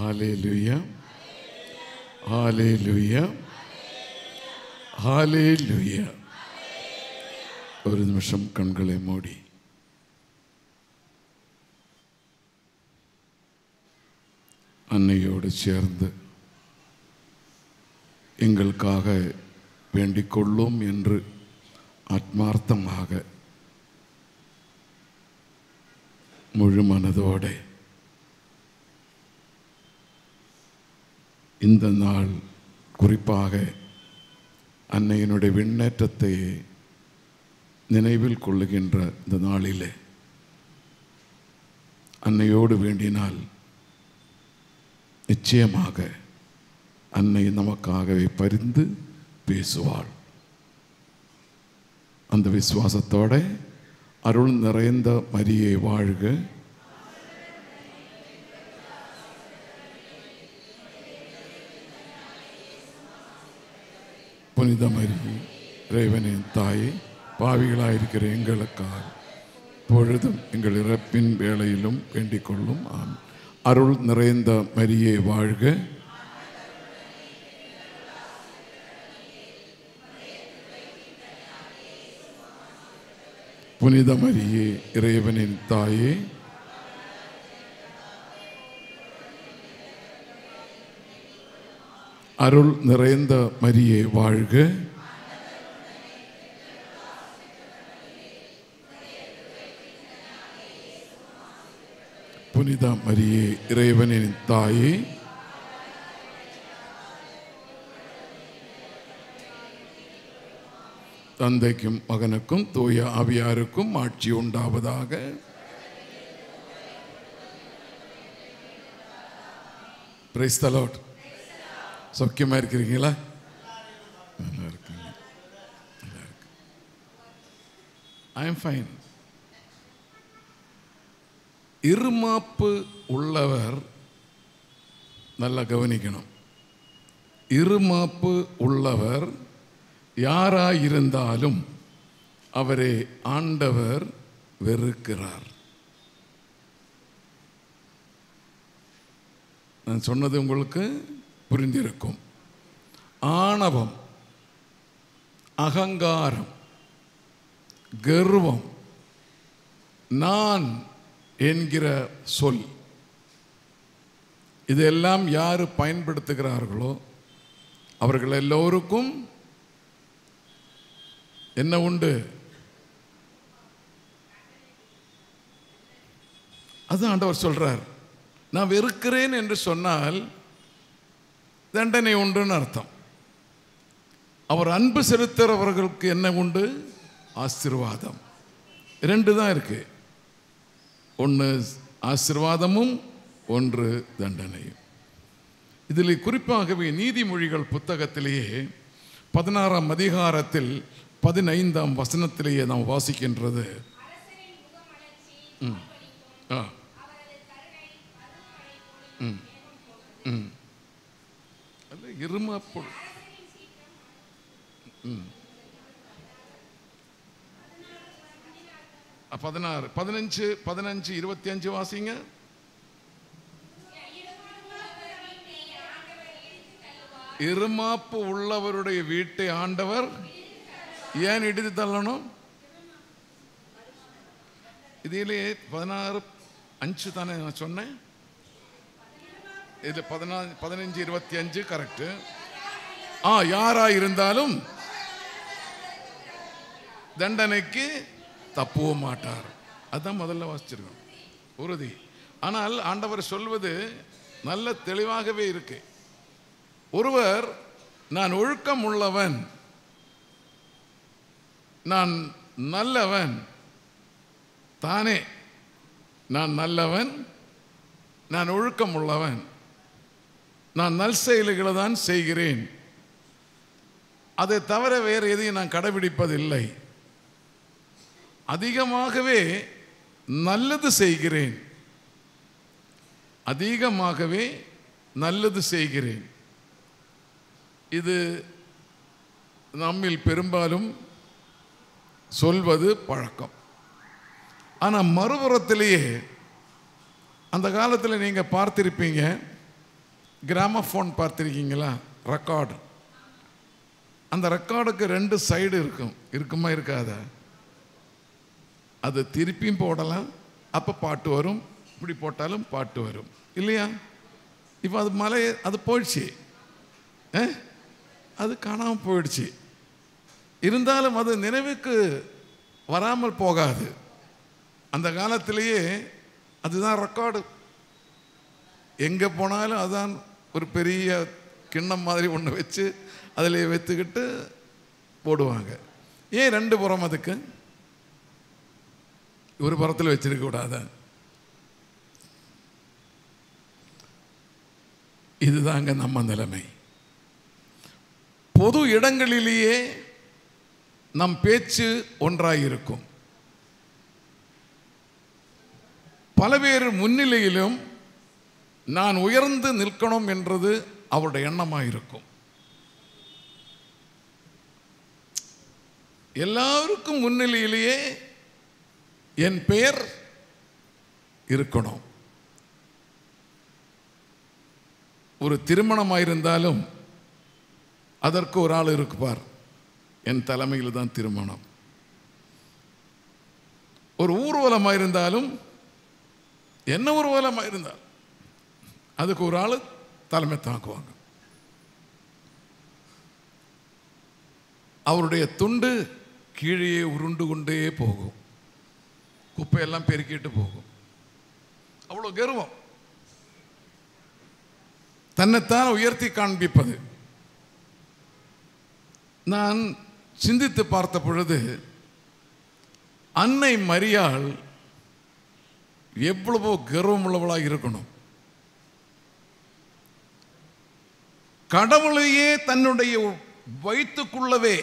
ஹல்லேலூயா, ஹல்லேலூயா, ஹல்லேலூயா. ஒரு நிமிஷம் கண்களை மூடி அன்னையோடு சேர்ந்து எங்களுக்காக வேண்டிக் கொள்ளும் என்று ஆத்மார்த்தமாக முழு மனதோடு இந்த நாள் குறிப்பாக அன்னையினுடைய விண்ணேற்றத்தை நினைவில் கொள்ளுகின்ற இந்த நாளிலே அன்னையோடு வேண்டினால் நிச்சயமாக அன்னை நமக்காகவே பரிந்து பேசுவாள். அந்த விசுவாசத்தோட அருள் நிறைந்த மரியே வாழ்க, புனித மரியே இறைவனின் தாயே, பாவிகளாயிருக்கிற எங்களுக்காக பொழுதும் எங்கள் இறப்பின் வேளையிலும் வேண்டிக் கொள்ளும். ஆமென். அருள் நிறைந்த மரியே வாழ்க, புனித மரியே இறைவனின் தாயே, அருள் நிறைந்த மரியே வாழ்க, புனித மரியே இறைவனின் தாயே, தந்தைக்கும் மகனுக்கும் தூய ஆவியாருக்கும் ஆட்சி உண்டாவதாக. Praise the Lord. சௌக்கியமா இருக்கிறீங்களா? நல்லா இருக்கீங்க. I am fine. இருமாப்பு உள்ளவர் நல்லா கவனிக்கணும். இருமாப்பு உள்ளவர் யாராயிருந்தாலும் அவரை ஆண்டவர் வெறுக்கிறார். நான் சொன்னது உங்களுக்கு புரிந்திருக்கும். ஆணவம், அகங்காரம், கர்வம், நான் என்கிற சொல், இதெல்லாம் யார் பயன்படுத்துகிறார்களோ அவர்கள் எல்லோருக்கும் என்ன உண்டு? அது ஆண்டவர் சொல்றார். நான் வெறுக்கிறேன் என்று சொன்னால் தண்டனை உண்டுன்னு அர்த்தம். அவர் அன்பு செலுத்துகிறவர்களுக்கு என்ன உண்டு? ஆசீர்வாதம். ரெண்டு தான் இருக்கு. ஒன்று ஆசீர்வாதமும் ஒன்று தண்டனையும். இதில் குறிப்பாகவே நீதிமொழிகள் புத்தகத்திலேயே 16ஆம் அதிகாரத்தில் 15ஆம் வசனத்திலேயே நாம் வாசிக்கின்றது. இருமாப்பு 16, 15, 15, 25 வாசிங்க. இருமாப்பு உள்ளவருடைய வீட்டை ஆண்டவர் ஏன் இடித்து தள்ளணும்? இதிலே 16:5 தானே நான் சொன்னேன். இது 15, 25 கரெக்ட். யாரா இருந்தாலும் தண்டனைக்கு தப்பவ மாட்டார். அதான் முதல்ல வாசிச்சிருக்கோம், உறுதி. ஆனால் ஆண்டவர் சொல்வது நல்ல தெளிவாகவே இருக்கு. ஒருவர் நான் ஒழுக்கம் உள்ளவன், நான் நல்லவன் தானே, நான் நல்லவன், நான் ஒழுக்கம் உள்ளவன், நான் நல் செயல்களை தான் செய்கிறேன், அதை தவிர வேறு எதையும் நான் கடைபிடிப்பதில்லை, அதிகமாகவே நல்லது செய்கிறேன், அதிகமாகவே நல்லது செய்கிறேன். இது நம்மில் பெரும்பாலும் சொல்வது பழக்கம். ஆனால் மறுபுறத்திலேயே அந்த காலத்தில் நீங்கள் பார்த்திருப்பீங்க, கிராமஃபோன் பார்த்துருக்கீங்களா? ரெக்கார்டு. அந்த ரெக்கார்டுக்கு 2 சைடு இருக்குமா இருக்காதா? அது திருப்பியும் போடலாம், அப்போ பாட்டு வரும், இப்படி போட்டாலும் பாட்டு வரும் இல்லையா? இப்போ அது அது போயிடுச்சு, அது காணாமல் போயிடுச்சு. இருந்தாலும் அது நினைவுக்கு வராமல் போகாது. அந்த காலத்திலேயே அதுதான் ரெக்கார்டு. எங்கே போனாலும் அதுதான் ஒரு பெரிய கிண்ணம் மாதிரி ஒன்று வச்சு அதில் வைத்துக்கிட்டு போடுவாங்க. ஏன் 2 புறம்? அதுக்கு ஒரு புறத்தில் வச்சிருக்க கூடாது. இதுதாங்க நம்ம நிலைமை. பொது இடங்களிலேயே நம் பேச்சு ஒன்றாயிருக்கும். பல பேர் முன்னிலையிலும் நான் உயர்ந்து நிற்கணும் என்றது அவருடைய எண்ணமாயிருக்கும். எல்லாருக்கும் முன்னிலையிலேயே என் பெயர் இருக்கணும். ஒரு திருமணமாயிருந்தாலும் அதற்கு ஒரு ஆள் இருப்பார். என் தலைமையில் தான் திருமணம். ஒரு ஊர்வலமாயிருந்தாலும், என்ன ஊர்வலமாயிருந்தால் அதுக்கு ஒரு ஆள் தலைமை தாக்குவாங்க. அவருடைய துண்டு கீழே உருண்டு கொண்டே போகும், குப்பையெல்லாம் பெருக்கிட்டு போகும். அவ்வளோ கர்வம், தன்னைத்தான் உயர்த்தி காண்பிப்பது. நான் சிந்தித்து பார்த்த பொழுது அன்னை மரியாள் எவ்வளவோ கர்வம் உள்ளவளாக இருக்கணும். கடவுளையே தன்னுடைய வயிற்றுக்குள்ளவே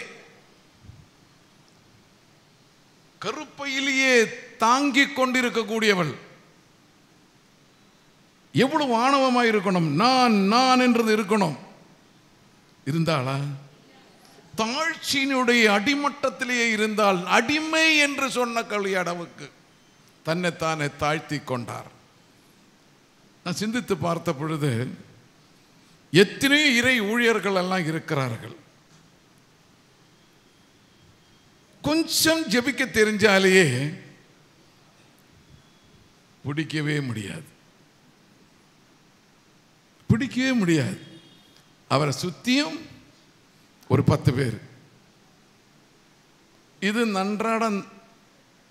கருப்பையிலேயே தாங்கிக் கொண்டிருக்கக்கூடியவள் எவ்வளவு ஆணவமாய் இருக்கணும். நான் நான் என்றது இருக்கணும். இருந்தாளா? தாழ்ச்சியினுடைய அடிமட்டத்திலேயே இருந்தால், அடிமை என்று சொன்ன அளவுக்கு தன்னைத்தானே தாழ்த்தி கொண்டார். நான் சிந்தித்து பார்த்த பொழுது எத்தனையோ இறை ஊழியர்கள் எல்லாம் இருக்கிறார்கள். கொஞ்சம் ஜெபிக்க தெரிஞ்சாலேயே பிடிக்கவே முடியாது, பிடிக்கவே முடியாது. அவரை சுத்தியும் ஒரு 10 பேர். இது நன்றாட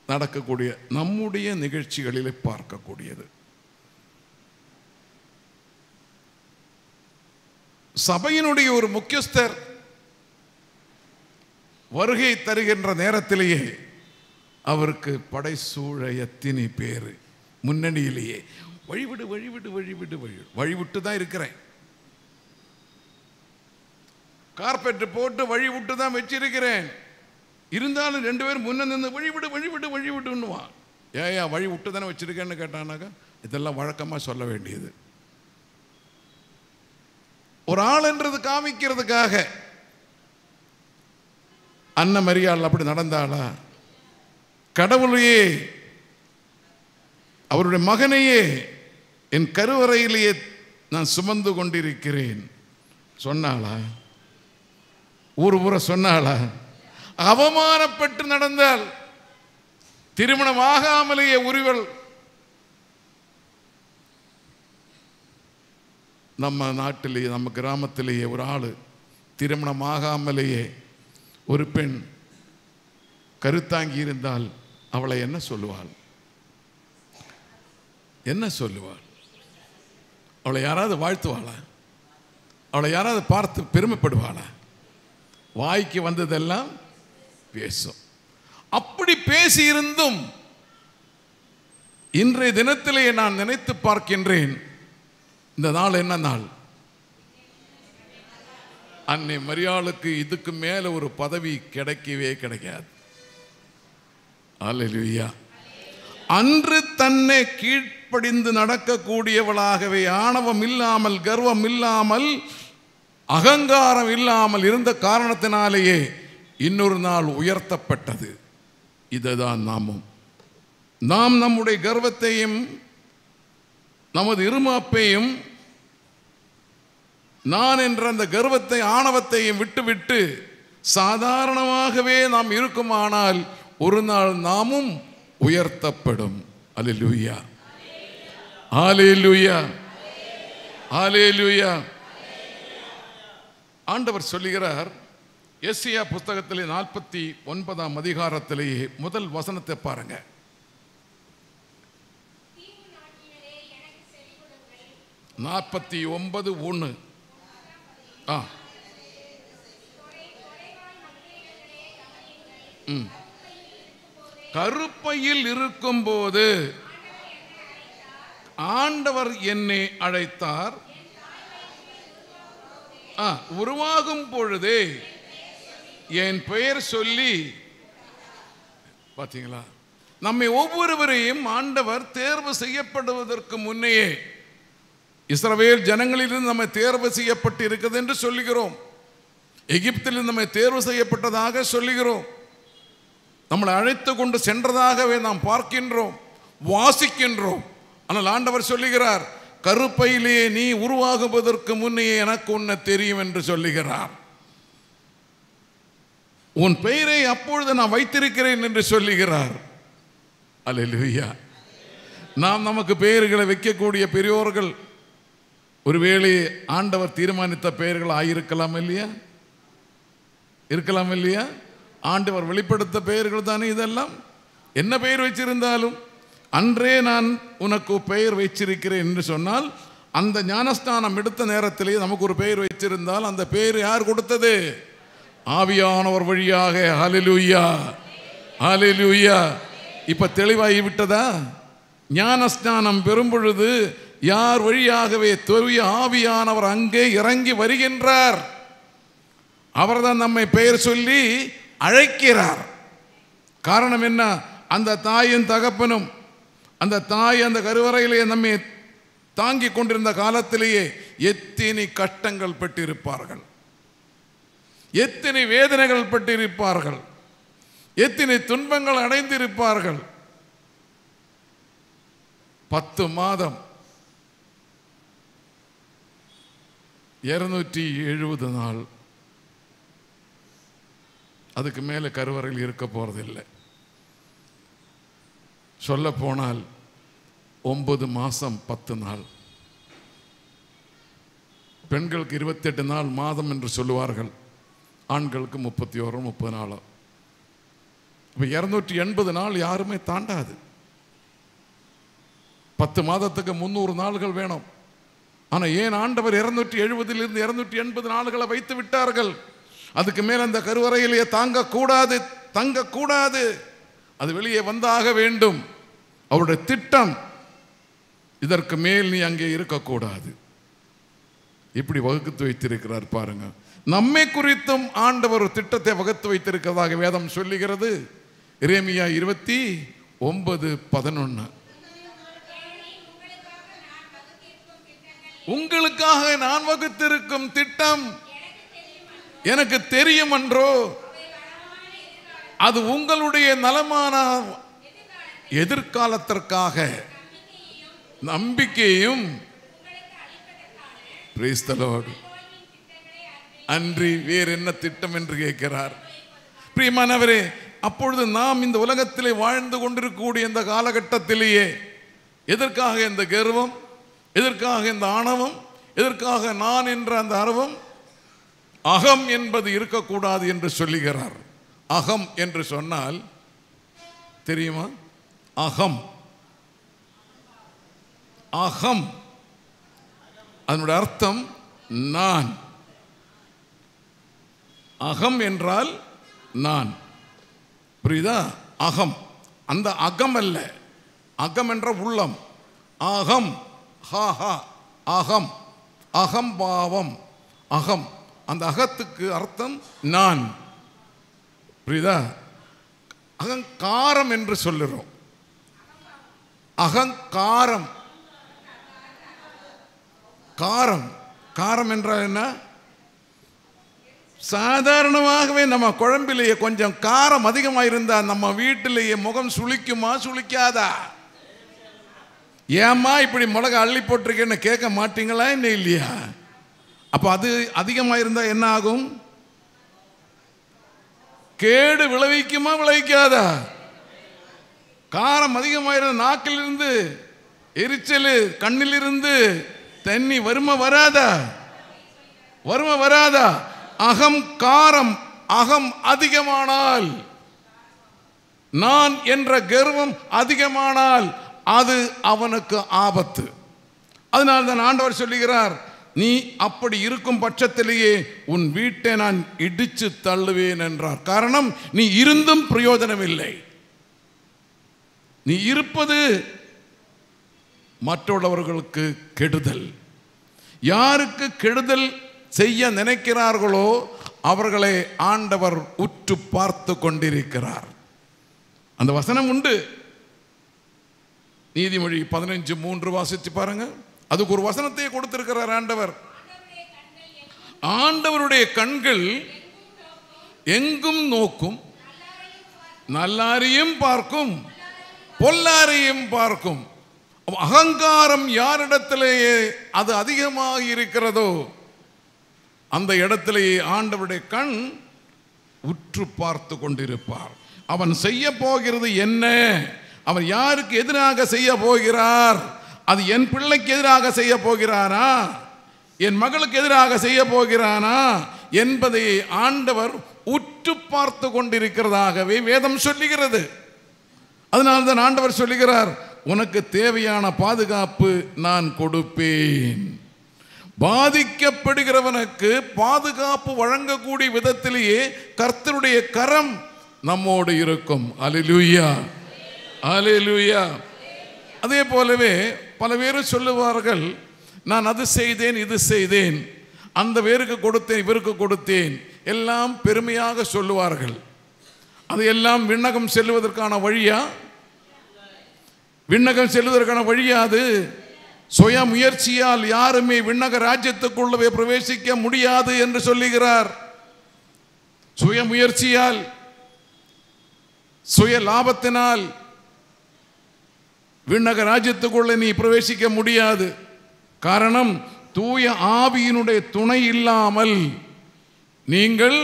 நடக்கக்கூடிய நம்முடைய நிகழ்ச்சிகளிலே பார்க்கக்கூடியது. சபையினுடைய ஒரு முக்கியஸ்தர் வருகை தருகின்ற நேரத்திலேயே அவருக்கு படைசூழ எத்தனை பேர் முன்னணியிலேயே வழிவிடு வழிவிடு வழிவிடு வழிவிட்டு தான் இருக்கிறேன். கார்பெட் போட்டு வழிவிட்டு தான் வச்சிருக்கிறேன். இருந்தாலும் 2 பேர் முன்ன நின்று வழிவிடு வழிவிடு வழிவிடுன்னுவான். ஏயா வழி விட்டு தானே வச்சிருக்கேன்னு கேட்டானாக்கா இதெல்லாம் வழக்கமாக சொல்ல வேண்டியது. ஒரு ஆள் என்றது காமிக்கிறதுக்காக அன்னை மரியாள் அப்படி நடந்தாளா? கடவுளையே, அவருடைய மகனையே என் கருவறையிலேயே நான் சுமந்து கொண்டிருக்கிறேன் சொன்னாளா? ஊர் ஊர சொன்னாளா? அவமானப்பட்டு நடந்தால், திருமணம் ஆகாமலேயே உரிவல். நம்ம நாட்டிலேயே, நம்ம கிராமத்திலேயே ஒரு ஆள் திருமணம் ஆகாமலேயே ஒரு பெண் கருத்தாங்கி இருந்தால் அவளை என்ன சொல்லுவாள்? என்ன சொல்லுவாள்? அவளை யாராவது வாழ்த்துவாளா? அவளை யாராவது பார்த்து பெருமைப்படுவாளா? வாய்க்கு வந்ததெல்லாம் பேசும். அப்படி பேசியிருந்தும் இன்றைய தினத்திலே நான் நினைத்து பார்க்கின்றேன், இந்த நாள் என்ன நாள்? அன்னை மரியாளுக்கு இதுக்கு மேல ஒரு பதவி கிடைக்கவே கிடைக்காது. அல்லேலூயா. அன்று தன்னை கீழ்ப்படிந்து நடக்கக்கூடியவளாகவே, ஆணவம் இல்லாமல், கர்வம் இல்லாமல், அகங்காரம் இல்லாமல் இருந்த காரணத்தினாலேயே இன்னொரு நாள் உயர்த்தப்பட்டது. இதுதான் நாம் நம்முடைய கர்வத்தையும் நமது இருமாப்பையும் நான் என்ற அந்த கர்வத்தை ஆணவத்தையும் விட்டுவிட்டு சாதாரணமாகவே நாம் இருக்குமானால் ஒரு நாள் நாமும் உயர்த்தப்படும். அல்லேலூயா, அல்லேலூயா, அல்லேலூயா. ஆண்டவர் சொல்லுகிறார், எஸ்ஐயா புஸ்தகத்திலே 49ஆம் அதிகாரத்திலேயே முதல் வசனத்தை பாருங்க. 49:1. கருப்பையில் இருக்கும்போது ஆண்டவர் என்னை அழைத்தார், உருவாகும் பொழுதே என் பெயர் சொல்லி. பார்த்தீங்களா, நம்மை ஒவ்வொருவரையும் ஆண்டவர் தேர்வு செய்யப்படுவதற்கு முன்னையே இஸ்ரவேல் ஜனங்களிலிருந்து நம்ம தேர்வு செய்யப்பட்டு இருக்கிறது என்று சொல்லுகிறோம். எகிப்திலிருந்து நம்மை தேர்வு செய்யப்பட்டதாக சொல்லுகிறோம். நம்மளை அழைத்து கொண்டு சென்றதாகவே நாம் பார்க்கின்றோம், வாசிக்கின்றோம். ஆனால் ஆண்டவர் சொல்லுகிறார், கருப்பையிலேயே நீ உருவாகுவதற்கு முன்னே எனக்கு உன்னை தெரியும் என்று சொல்லுகிறார். உன் பெயரை அப்பொழுது நான் வைத்திருக்கிறேன் என்று சொல்லுகிறார். அல்லேலூயா. நாம் நமக்கு பெயர்களை வைக்கக்கூடிய பெரியோர்கள் ஒருவேளை ஆண்டவர் தீர்மானித்த பெயர்கள் ஆயிருக்கலாம் இல்லையா? இருக்கலாம் இல்லையா? ஆண்டவர் வெளிப்படுத்த பெயர்கள் தானே இதெல்லாம். என்ன பெயர் வச்சிருந்தாலும் அன்றே நான் உனக்கு பெயர் வைச்சிருக்கிறேன் என்று சொன்னால், அந்த ஞானஸ்நானம் எடுத்த நேரத்திலே நமக்கு ஒரு பெயர் வைச்சிருந்தால் அந்த பெயர் யார் கொடுத்தது? ஆவியானவர் வழியாக. ஹல்லேலூயா, ஹல்லேலூயா. இப்ப தெளிவாகி விட்டதா? ஞானஸ்நானம் பெறும் பொழுது யார் வழியாகவே? தூய ஆவியானவர் அங்கே இறங்கி வருகின்றார். அவர்தான் நம்மை பெயர் சொல்லி அழைக்கிறார். காரணம் என்ன? அந்த தாயின் தகப்பனும் அந்த தாய் அந்த கருவறையிலே நம்மை தாங்கி கொண்டிருந்த காலத்திலேயே எத்தனை கஷ்டங்கள் பெற்றிருப்பார்கள், எத்தனை வேதனைகள் பெற்றிருப்பார்கள், எத்தனை துன்பங்கள் அடைந்திருப்பார்கள். 10 மாதம் 270 நாள், அதுக்கு மேலே கருவறையில் இருக்க போறதில்லை. சொல்ல போனால் 9 மாசம் 10 நாள். பெண்களுக்கு 28 நாள் மாதம் என்று சொல்லுவார்கள், ஆண்களுக்கு 31 30 நாள். இப்போ 280 நாள் யாருமே தாண்டாது. 10 மாதத்துக்கு 300 நாள்கள் வேணும். ஆனால் ஏன் ஆண்டவர் 270 280 நாள்களை வைத்து விட்டார்கள்? அதுக்கு மேல் அந்த கருவறையிலேயே தாங்கக்கூடாது, தங்கக்கூடாது, அது வெளியே வந்தாக வேண்டும். அவருடைய திட்டம், இதற்கு மேல் நீ அங்கே இருக்கக்கூடாது. இப்படி வகுத்து வைத்திருக்கிறார் பாருங்க. நம்மை குறித்தும் ஆண்டவர் ஒரு திட்டத்தை வகுத்து வைத்திருக்கிறதாக வேதம் சொல்லுகிறது. எரேமியா 29:11. உங்களுக்காக நான் வகுத்திருக்கும் திட்டம் எனக்கு தெரியும் என்றோ, அது உங்களுடைய நலமான எதிர்காலத்திற்காக நம்பிக்கையும் praise the Lord அன்றி வேறு என்ன திட்டம் என்று கேட்கிறார். பிரியமானவரே, அப்பொழுது நாம் இந்த உலகத்திலே வாழ்ந்து கொண்டிருக்கக்கூடிய இந்த காலகட்டத்திலேயே எதற்காக இந்த கர்வம், எதற்காக இந்த ஆணவம், எதற்காக நான் என்ற அந்த ஆர்வம், அகம் என்பது இருக்கக்கூடாது என்று சொல்லுகிறார். அகம் என்று சொன்னால் தெரியுமா? அகம், அகம் அதனுடைய அர்த்தம் நான். அகம் என்றால் நான். புரியுதா? அகம், அந்த அகம் அல்ல, அகம் என்ற உள்ளம். அகம், ஹா, அகம், அகம்பாவம், அகம், அந்த அகத்துக்கு அர்த்தம் நான். புரியுதா? அகங்காரம் என்று சொல்லுறோம். அகங்காரம், காரம், காரம் என்றால் என்ன? சாதாரணமாகவே நம்ம குழம்பிலேயே கொஞ்சம் காரம் அதிகமாக இருந்தா நம்ம வீட்டிலேயே முகம் சுளிக்குமா சுளிக்காதா? ஏம்மா இப்படி மிளகா அள்ளி போட்டிருக்கேன்னு கேட்க மாட்டீங்களா? என்ன இல்லையா? அப்போ அது அதிகமாக இருந்தால் என்ன ஆகும்? கேடு விளைவிக்குமா விளைவிக்காதா? காரம் அதிகமாக இருந்தால் நாக்கிலிருந்து எரிச்சல், கண்ணிலிருந்து தண்ணி வருமா வராதா? வருமா வராதா? அகம் காரம், அகம் அதிகமானால், நான் என்ற கர்வம் அதிகமானால் அது அவனுக்கு ஆபத்து. அதனால் தான் ஆண்டவர் சொல்லுகிறார், நீ அப்படி இருக்கும் பட்சத்திலேயே உன் வீட்டை நான் இடிச்சு தள்ளுவேன் என்றார். காரணம், நீ இருந்தும் பிரயோஜனம் இல்லை. நீ இருப்பது மற்றவர்களுக்கு கெடுதல். யாருக்கு கெடுதல் செய்ய நினைக்கிறார்களோ அவர்களை ஆண்டவர் உற்று பார்த்து கொண்டிருக்கிறார். அந்த வசனம் உண்டு. நீதிமொழி 15:3 வாசிச்சு பாருங்க. அதுக்கு ஒரு வசனத்தை கொடுத்திருக்கிறார் ஆண்டவர். ஆண்டவருடைய கண்கள் எங்கும் நோக்கும், நல்லாரையும் பார்க்கும், பொல்லாரையும் பார்க்கும். அகங்காரம் யாரிடத்திலேயே அது அதிகமாக இருக்கிறதோ அந்த இடத்திலேயே ஆண்டவருடைய கண் உற்று பார்த்து கொண்டிருப்பார். அவன் செய்ய போகிறது என்ன? அவன் யாருக்கு எதிராக செய்ய போகிறார்? அது என் பிள்ளைக்கு எதிராக செய்ய போகிறானா, என் மகளுக்கு எதிராக செய்ய போகிறானா என்பதை ஆண்டவர் உற்று பார்த்து கொண்டிருக்கிறதாகவே வேதம் சொல்லுகிறது. அதனால்தான் ஆண்டவர் சொல்லுகிறார், உனக்கு தேவையான பாதுகாப்பு நான் கொடுப்பேன். பாதிக்கப்படுகிறவனுக்கு பாதுகாப்பு வழங்கக்கூடிய விதத்திலேயே கர்த்தருடைய கரம் நம்மோடு இருக்கும். அல்லேலூயா, அல்லேலூயா. அதே போலவே பல பேர் சொல்லுவார்கள், நான் அது செய்தேன், இது செய்தேன், அந்த பேருக்கு கொடுத்தேன், இவருக்கு கொடுத்தேன், எல்லாம் பெருமையாக சொல்லுவார்கள். அதையெல்லாம் விண்ணகம் செல்வதற்கான வழியா? விண்ணகம் செல்வதற்கான வழியாது. சுய முயற்சியால் யாருமே விண்ணக ராஜ்யத்துக்குள்ளவே பிரவேசிக்க முடியாது என்று சொல்லுகிறார். சுய முயற்சியால், சுய லாபத்தினால் விண்ணக ராஜ்யத்துக்குள்ள நீ பிரவேசிக்க முடியாது. காரணம், தூய ஆவியினுடைய துணை இல்லாமல் நீங்கள்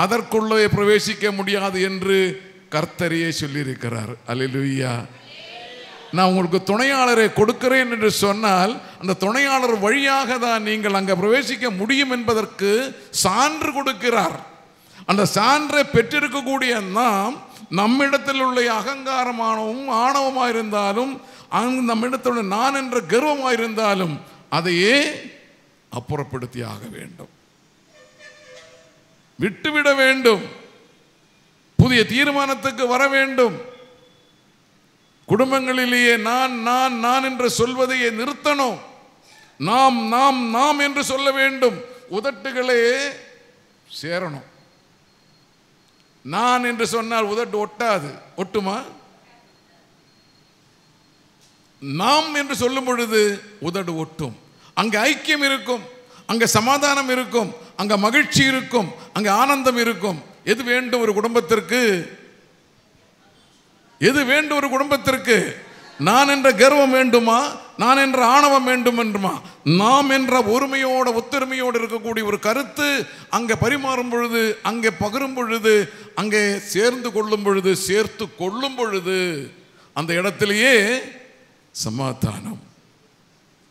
அதற்குள்ளே பிரவேசிக்க முடியாது என்று கர்த்தரையே சொல்லியிருக்கிறார். அல்லேலூயா. நான் உங்களுக்கு துணையாளரை கொடுக்கிறேன் என்று சொன்னால் அந்த துணையாளர் வழியாக தான் நீங்கள் அங்கே பிரவேசிக்க முடியும் என்பதற்கு சான்று கொடுக்கிறார். அந்த சான்றை பெற்றிருக்கக்கூடிய நாம் நம்மிடத்தில் உள்ள அகங்காரமானவும் ஆணவமாக இருந்தாலும், நம்மிடத்தில் நான் என்ற கர்வமாக இருந்தாலும் அதையே அப்புறப்படுத்தி ஆக வேண்டும், விட்டுவிட வேண்டும், புதிய தீர்மானத்துக்கு வர வேண்டும். குடும்பங்களிலேயே நான் நான் நான் என்று சொல்வதையே நிறுத்தணும். நாம் நாம் நாம் என்று சொல்ல வேண்டும். உதட்டுகளே சேரணும். நான் என்று சொன்னால் உதட்டு ஒட்டாது. ஒட்டுமா? நாம் என்று சொல்லும் பொழுது உதடு ஒட்டும். அங்கே ஐக்கியம் இருக்கும், அங்கே சமாதானம் இருக்கும், அங்கே மகிழ்ச்சி இருக்கும், அங்கே ஆனந்தம் இருக்கும். எது வேண்டும் ஒரு குடும்பத்திற்கு? எது வேண்டும் ஒரு குடும்பத்திற்கு? நான் என்ற கர்வம் வேண்டுமா, நான் என்ற ஆணவம் வேண்டும் என்றுமா? நாம் என்ற ஒருமையோட ஒத்துரிமையோடு இருக்கக்கூடிய ஒரு கருத்து அங்கே பரிமாறும் பொழுது, அங்கே பகிரும் பொழுது, அங்கே சேர்ந்து கொள்ளும் பொழுது, சேர்த்து கொள்ளும் பொழுது அந்த இடத்திலேயே சமாதானம்.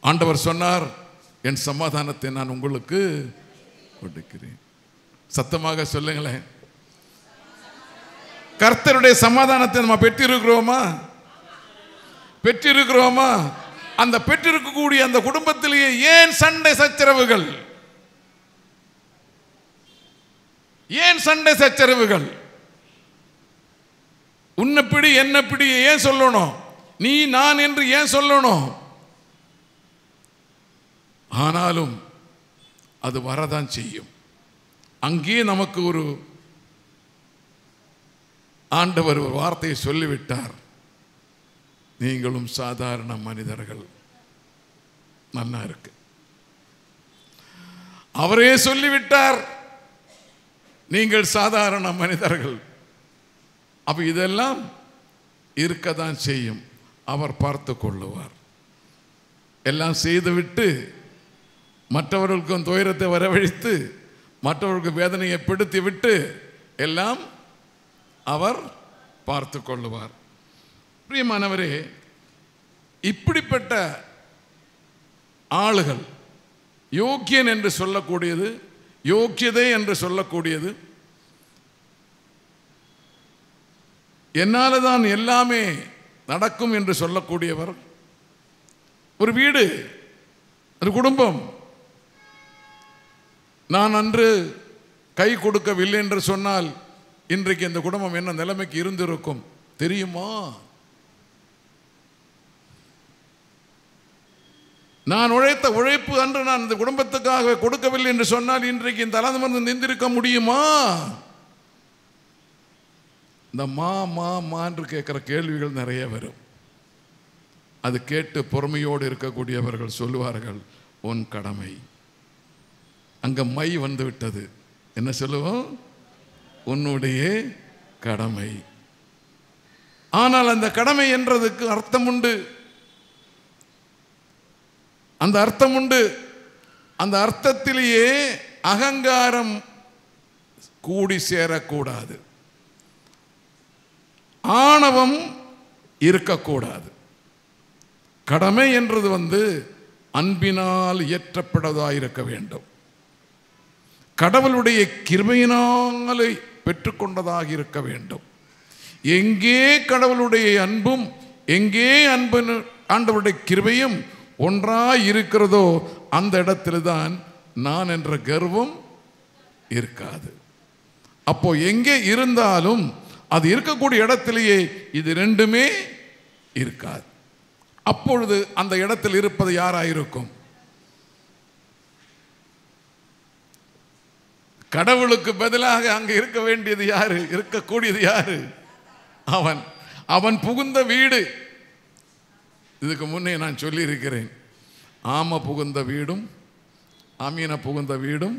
ஆண்டவர் சொன்னார், என் சமாதானத்தை நான் உங்களுக்கு கொடுக்கிறேன். சத்தமாக சொல்லுங்களேன். கர்த்தருடைய சமாதானத்தை நம்ம பெற்றிருக்கிறோமா? பெற்றிருக்கிறோமா? அந்த பெற்றிருக்கக்கூடிய அந்த குடும்பத்திலேயே ஏன் சண்டை சச்சரவுகள்? ஏன் சண்டை சச்சரவுகள்? உன்னப்பிடி என்னப்பிடி ஏன் சொல்லணும்? நீ நான் என்று ஏன் சொல்லணும்? ஆனாலும் அது வரதான் செய்யும். அங்கே நமக்கு ஒரு ஆண்டவர் ஒரு வார்த்தையை சொல்லிவிட்டார், நீங்களும் சாதாரண மனிதர்கள். நல்லா இருக்கு. அவரே சொல்லிவிட்டார், நீங்கள் சாதாரண மனிதர்கள். அப்ப இதெல்லாம் இருக்கத்தான் செய்யும். அவர் பார்த்து கொள்ளுவார். எல்லாம் செய்துவிட்டு மற்றவர்களுக்கும் துயரத்தை வரவழைத்து மற்றவர்களுக்கு வேதனையை பிடித்து விட்டு எல்லாம் அவர் பார்த்து கொள்ளுவார். பிரியமானவரே, இப்படிப்பட்ட ஆளுகள் யோக்கியன் என்று சொல்லக்கூடியது, யோக்கியதை என்று சொல்லக்கூடியது, என்னால தான் எல்லாமே நடக்கும் என்று சொல்லக்கூடியவர், ஒரு வீடு, ஒரு குடும்பம், நான் அன்று கை கொடுக்கவில்லை என்று சொன்னால் இன்றைக்கு இந்த குடும்பம் என்ன நிலைமைக்கு இருந்திருக்கும் தெரியுமா? நான் உழைத்த உழைப்பு அன்று நான் இந்த குடும்பத்துக்காக கொடுக்கவில்லை என்று சொன்னால் இன்றைக்கு இந்த தலைமுறை நிந்திருக்க முடியுமா? இந்த மான்று கேட்கிற கேள்விகள் நிறைய வரும். அது கேட்டு பொறுமையோடு இருக்கக்கூடியவர்கள் சொல்லுவார்கள், உன் கடமை. அங்க மை வந்து விட்டது. என்ன சொல்லுவோம்? உன்னுடைய கடமை. ஆனால் அந்த கடமை என்றதுக்கு அர்த்தம் உண்டு. அந்த அர்த்தம் உண்டு. அந்த அர்த்தத்திலேயே அகங்காரம் கூடி சேரக்கூடாது, ஆணவம் இருக்கக்கூடாது. கடமை என்றது அன்பினால் இயற்றப்படதாக இருக்க வேண்டும், கடவுளுடைய கிருபையினாலே பெற்றுக்கொண்டதாக இருக்க வேண்டும். எங்கே கடவுளுடைய அன்பும் எங்கே அன்பு ஆண்டவருடைய கிருபையும் ஒன்றாய் இருக்கிறதோ அந்த இடத்தில்தான் நான் என்ற கர்வம் இருக்காது. அப்போ எங்கே இருந்தாலும் அது இருக்கக்கூடிய இடத்திலேயே இது ரெண்டுமே இருக்காது. அப்பொழுது அந்த இடத்தில் இருப்பது யாராயிருக்கும்? கடவுளுக்கு பதிலாக அங்கே இருக்க வேண்டியது யாரு? இருக்கக்கூடியது யாரு? அவன். அவன் புகுந்த வீடு. இதுக்கு முன்னே நான் சொல்லி இருக்கிறேன், ஆம புகுந்த வீடும் அமீன புகுந்த வீடும்.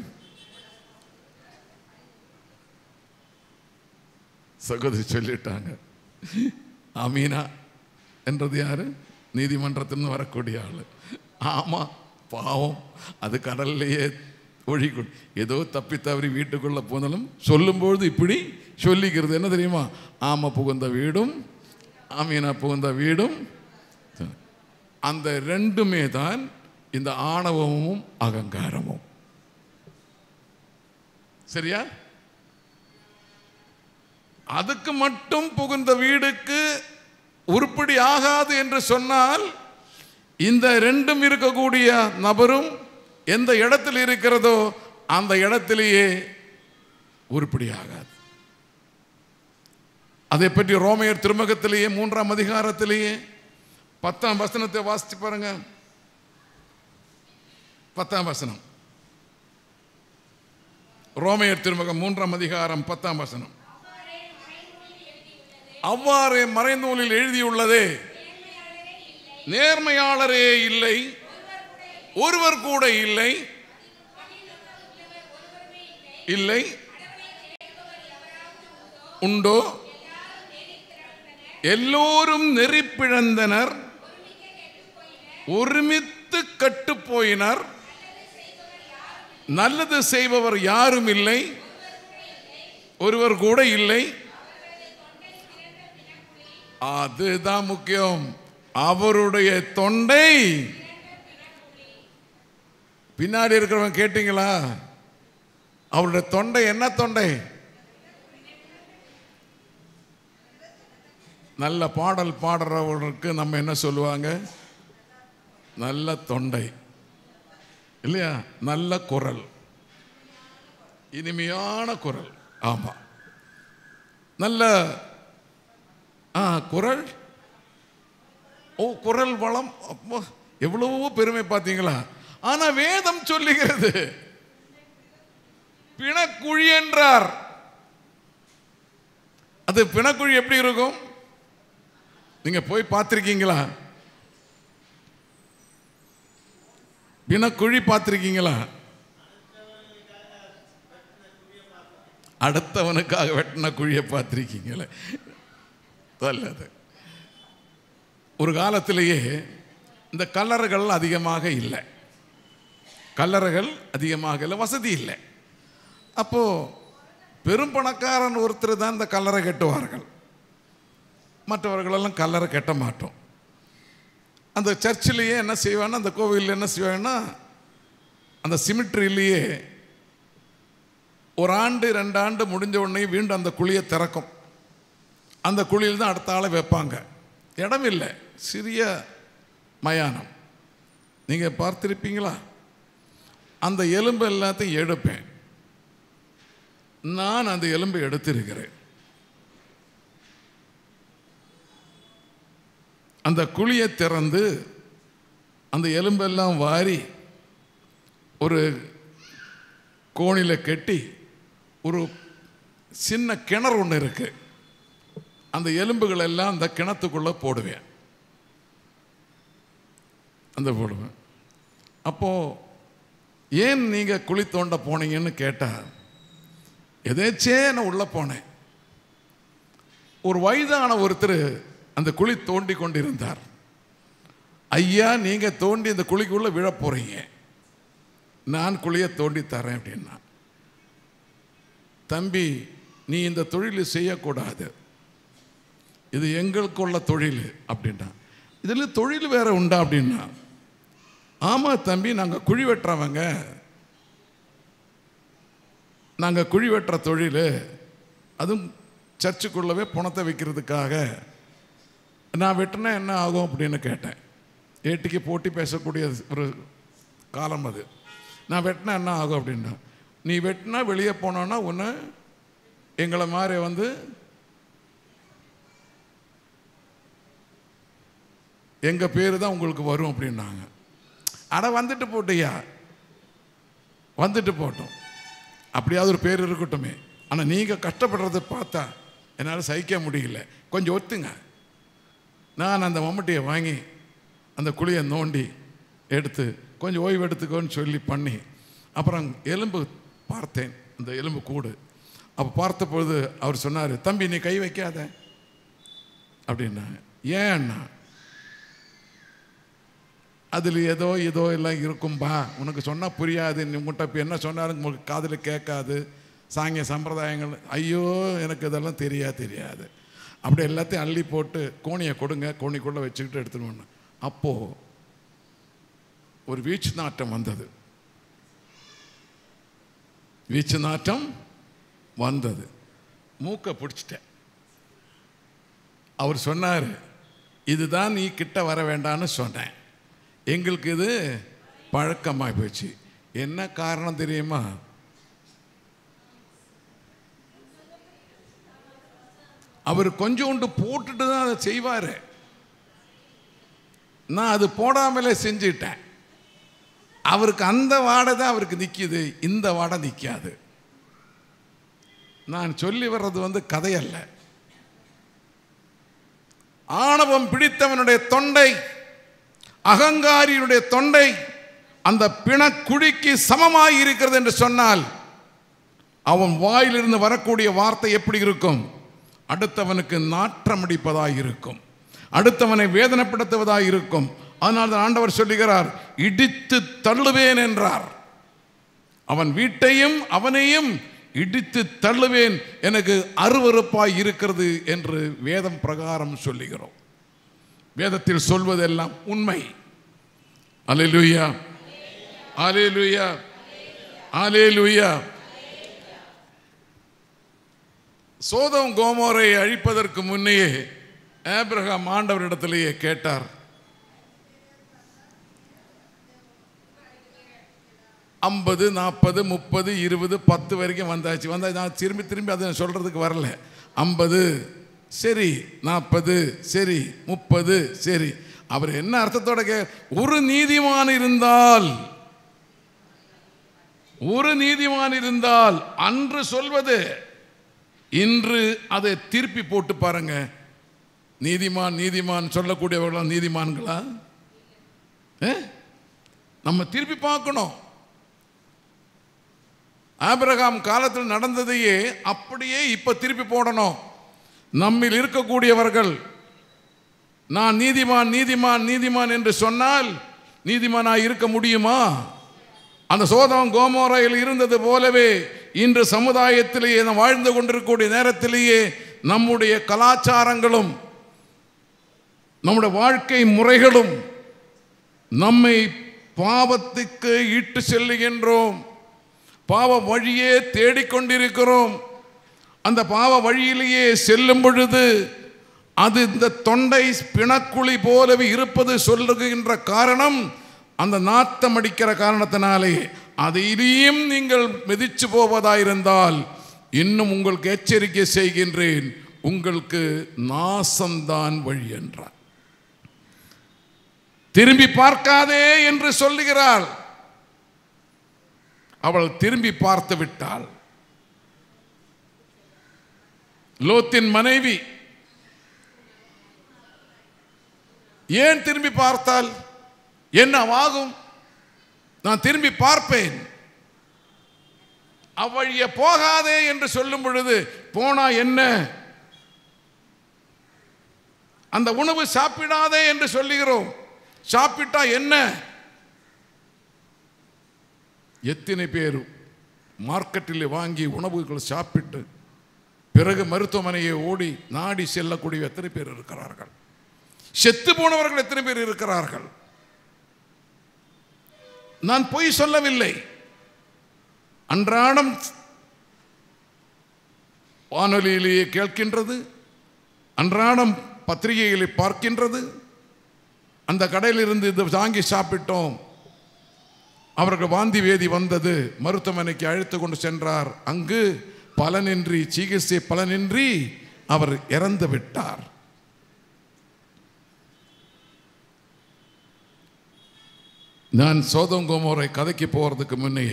சகோதரி சொல்லிட்டாங்க. அமீனா என்றது யாரு? நீதிமன்றத்திலிருந்து வரக்கூடிய ஆளு. ஆமா, பாவம், அது கடல்லையே ஒழிக்கும். ஏதோ தப்பி தவறி வீட்டுக்குள்ள போனாலும் சொல்லும்பொழுது இப்படி சொல்லிக்கிறது. என்ன தெரியுமா? ஆம புகுந்த வீடும் அமீனா புகுந்த வீடும். அந்த ரெண்டுமே தான் இந்த ஆணவமும் அகங்காரமும். சரியா? அதுக்கு மட்டும் புகுந்த வீடுக்கு உருப்படி ஆகாது என்று சொன்னால் இந்த ரெண்டும் இருக்கக்கூடிய நபரும் எந்த இடத்தில் இருக்கிறதோ அந்த இடத்திலேயே உருப்படி ஆகாது. அதை பற்றி ரோமையர் திருமுகத்திலேயே 3ஆம் அதிகாரத்திலேயே 10ஆம் வசனத்தை வாசிச்சு பாருங்க. 10ஆம் வசனம், ரோமையர் திருமுகம் 3ஆம் அதிகாரம் 10ஆம் வசனம். அவ்வாறே மறைநூலில் எழுதியுள்ளதே, நேர்மையாளரே இல்லை, ஒருவர் கூட இல்லை, இல்லை உண்டோ, எல்லோரும் நெறிப்பிழந்தனர், ஒருமித்து கட்டு போயினர், நல்லது செய்பவர் யாரும் இல்லை, ஒருவர் கூட இல்லை. அதுதான் முக்கியம். அவருடைய தொண்டை பின்னாடி இருக்கிறவங்க கேட்டீங்களா? அவருடைய தொண்டை என்ன தொண்டை? நல்ல பாடல் பாடுறவர்களுக்கு நம்ம என்ன சொல்லுவாங்க? நல்ல தொண்டை இல்லையா? நல்ல குரல், இனிமையான குரல். ஆமா, நல்ல குரல். ஓ, குரல் வளம். அப்போ எவ்வளவோ பெருமை பார்த்தீங்களா? ஆனா வேதம் சொல்லுகிறது பிணக்குழி என்றார். அது பிணக்குழி எப்படி இருக்கும்? நீங்க போய் பார்த்திருக்கீங்களா? பிணக்குழி பார்த்திருக்கீங்களா? அடுத்தவனுக்காக வெட்டின குழியை பார்த்திருக்கீங்களே? அல்லது ஒரு காலத்திலேயே இந்த கல்லறைகள் அதிகமாக இல்லை. கல்லறைகள் அதிகமாக இல்லை, வசதி இல்லை. அப்போது பெரும் பணக்காரன் ஒருத்தர் தான் இந்த கல்லறை கட்டுவார்கள், மற்றவர்களெல்லாம் கல்லறை கட்ட மாட்டோம். அந்த சர்ச்சிலேயே என்ன செய்வான்னா, அந்த கோவிலில் என்ன செய்வாங்கன்னா, அந்த சிமிட்ரிலேயே ஒரு ஆண்டு 2 ஆண்டு முடிஞ்ச உடனே மீண்டும் அந்த குழியை திறக்கும். அந்த குழியில் தான் அடுத்த ஆளை வைப்பாங்க. இடம் இல்லை, சிறிய மயானம். நீங்கள் பார்த்திருப்பீங்களா? அந்த எலும்பு எல்லாத்தையும் எடுப்பேன். நான் அந்த எலும்பை எடுத்திருக்கிறேன். அந்த குழியை திறந்து அந்த எலும்பெல்லாம் வாரி ஒரு கோணியில் கட்டி ஒரு சின்ன கிணறு ஒன்று இருக்கு, அந்த எலும்புகள் எல்லாம் அந்த கிணத்துக்குள்ளே போடுவேன். அந்த போடுவேன். அப்போது ஏன் நீங்கள் குழி தோண்ட போனீங்கன்னு கேட்டால், எதேச்சே நான் உள்ளே போனேன். ஒரு வயதான ஒருத்தர் அந்த குழி தோண்டி கொண்டிருந்தார். ஐயா, நீங்கள் தோண்டி அந்த குழிக்குள்ளே விழ போகிறீங்க, நான் குழியை தோண்டி தரேன் அப்படின்னா. தம்பி, நீ இந்த தொழில் செய்யக்கூடாது, இது எங்களுக்குள்ள தொழில் அப்படின்னா. இதில் தொழில் வேற உண்டா அப்படின்னா, ஆமாம் தம்பி, நாங்கள் குழி வெட்டுறவங்க, நாங்கள் குழி வெட்டுற தொழில், அதுவும் சர்ச்சுக்குள்ளவே பணத்தை வைக்கிறதுக்காக. நான் வெட்டினா என்ன ஆகும் அப்படின்னு கேட்டேன். ஏட்டிக்கு போட்டி பேசக்கூடிய ஒரு காலம் அது. நான் வெட்டினா என்ன ஆகும் அப்படின்னா, நீ வெட்டினா வெளியே போனோன்னா ஒன்று எங்களை மாதிரி வந்து எங்கள் பேர் தான் உங்களுக்கு வரும் அப்படின்னாங்க. அட வந்துட்டு போட்டியா, வந்துட்டு போட்டோம், அப்படியாவது ஒரு பேர் இருக்கட்டுமே. ஆனால் நீங்கள் கஷ்டப்படுறத பார்த்தா என்னால் சகிக்க முடியல, கொஞ்சம் ஒத்துங்க. நான் அந்த மம்முட்டியை வாங்கி அந்த குழியை நோண்டி எடுத்து கொஞ்சம் ஓய்வு எடுத்துக்கோன்னு சொல்லி பண்ணி, அப்புறம் எலும்பு பார்த்தேன், அந்த எலும்பு கூடு. அப்போ பார்த்த பொழுது அவர் சொன்னார், தம்பி நீ கை வைக்காத அப்படின்னாங்க. ஏன் அண்ணா? அதில் ஏதோ எல்லாம் இருக்கும்பா, உனக்கு சொன்னால் புரியாது, நீ உங்கள்கிட்ட இப்போ என்ன சொன்னாலும் உங்களுக்கு காதில் கேட்காது, சாங்கிய சம்பிரதாயங்கள். ஐயோ, எனக்கு இதெல்லாம் தெரியாது. அப்படி எல்லாத்தையும் அள்ளி போட்டு கோணியை கொடுங்க, கோணிக்குள்ளே வச்சுக்கிட்டு எடுத்துடுவோன்னு. அப்போது ஒரு வீச்சு நாட்டம் வந்தது, வீச்சு நாட்டம் வந்தது. மூக்கை பிடிச்சிட்டேன். அவர் சொன்னார், இதுதான் நீ கிட்ட வர வேண்டான்னு சொன்னேன், எங்களுக்கு இது பழக்கமாக போச்சு. என்ன காரணம் தெரியுமா? அவர் கொஞ்சோண்டு போட்டுட்டு தான் அதை செய்வார். நான் அது போடாமலே செஞ்சுட்டேன். அவருக்கு அந்த வாடை தான் அவருக்கு நிற்கிது, இந்த வாடை நிற்காது. நான் சொல்லி வர்றது வந்து கதையல்ல. ஆணவம் பிடித்தவனுடைய தொண்டை, அகங்காரியுடைய தொண்டை அந்த பிணக்குழிக்கு சமமாய் இருக்கிறது என்று சொன்னால், அவன் வாயிலிருந்து வரக்கூடிய வார்த்தை எப்படி இருக்கும்? அடுத்தவனுக்கு நாற்றமடிப்பதாய் இருக்கும், அடுத்தவனை வேதனைப்படுத்துவதாய் இருக்கும். அதனால் தான் ஆண்டவர் சொல்லுகிறார், இடித்து தள்ளுவேன் என்றார். அவன் வீட்டையும் அவனையும் இடித்து தள்ளுவேன், எனக்கு அருவருப்பாய் இருக்கிறது என்று வேதம் பிரகாரம் சொல்லுகிறோம். வேதத்தில் சொல்வதெல்லாம் உண்மை. அல்லேலூயா, அல்லேலூயா, அல்லேலூயா. சோதோம் கோமோரை அழிப்பதற்கு முன்னையே ஆபிரகாம் ஆண்டவரிடத்திலேயே கேட்டார், 50, 40, 30, 20, 10 வரைக்கும் வந்தாச்சு. நான் திரும்பி அதை சொல்றதுக்கு வரல. 50 சரி, 40 சரி, 30 சரி. அவர் என்ன அர்த்தத்தோட ஒரு நீதிமான் இருந்தால் அன்று சொல்வது இன்று அதை திருப்பி போட்டு பாருங்க. நீதிமான் சொல்லக்கூடியவர்களா நீதிமான்களா? நம்ம திருப்பி பார்க்கணும். ஆபிரகாம் காலத்தில் நடந்ததையே அப்படியே இப்ப திருப்பி போடணும். நம்மில் இருக்கக்கூடியவர்கள் நான் நீதிமான் என்று சொன்னால் நீதிமானாய் இருக்க முடியுமா? அந்த சோதோம் கோமோராவில் இருந்தது போலவே இன்று சமுதாயத்திலேயே வாழ்ந்து கொண்டிருக்கக்கூடிய நேரத்திலேயே நம்முடைய கலாச்சாரங்களும் நம்முடைய வாழ்க்கை முறைகளும் நம்மை பாவத்துக்கு இட்டு செல்லுகின்றோம். பாவ வழியே தேடிக்கொண்டிருக்கிறோம். அந்த பாவ வழியிலேயே செல்லும் பொழுது அது இந்த தொண்டை பிணக்குழி போலவே இருப்பது சொல்லுகின்ற காரணம், அந்த நாத்தம் அடிக்கிற காரணத்தினாலே அதையும் நீங்கள் மிதிச்சு போவதாயிருந்தால் இன்னும் உங்களுக்கு எச்சரிக்கை செய்கின்றேன், உங்களுக்கு நாசம்தான் வழி என்றார். திரும்பி பார்க்காதே என்று சொல்லுகிறாள். அவள் திரும்பி பார்த்து விட்டாள். லோத்தின் மனைவி ஏன் திரும்பி பார்த்தால் என்னவாகும்? நான் திரும்பி பார்ப்பேன். அவ்வழியே போகாதே என்று சொல்லும் பொழுது போனா என்ன? அந்த உணவு சாப்பிடாதே என்று சொல்லுகிறோம். சாப்பிட்டா என்ன? எத்தனை பேர் மார்க்கெட்டில் வாங்கி உணவுகள் சாப்பிட்டு பிறகு மருத்துவமனையை ஓடி நாடி செல்லக்கூடிய எத்தனை பேர் இருக்கிறார்கள்? செத்து போனவர்கள் எத்தனை பேர் இருக்கிறார்கள்? நான் பொய் சொல்லவில்லை. அன்றாடம் வானொலியிலேயே கேட்கின்றது, அன்றாடம் பத்திரிகைகளை பார்க்கின்றது. அந்த கடையிலிருந்து இது வாங்கி சாப்பிட்டோம், அவர்கள் வாந்தி வேதி வந்தது, மருத்துவமனைக்கு அழைத்து கொண்டு சென்றார். அங்கு பலனின்றி, சிகிச்சை பலனின்றி அவர் இறந்து விட்டார். நான் சோதோம் கோமோரை கதைக்கு போகிறதுக்கு முன்னே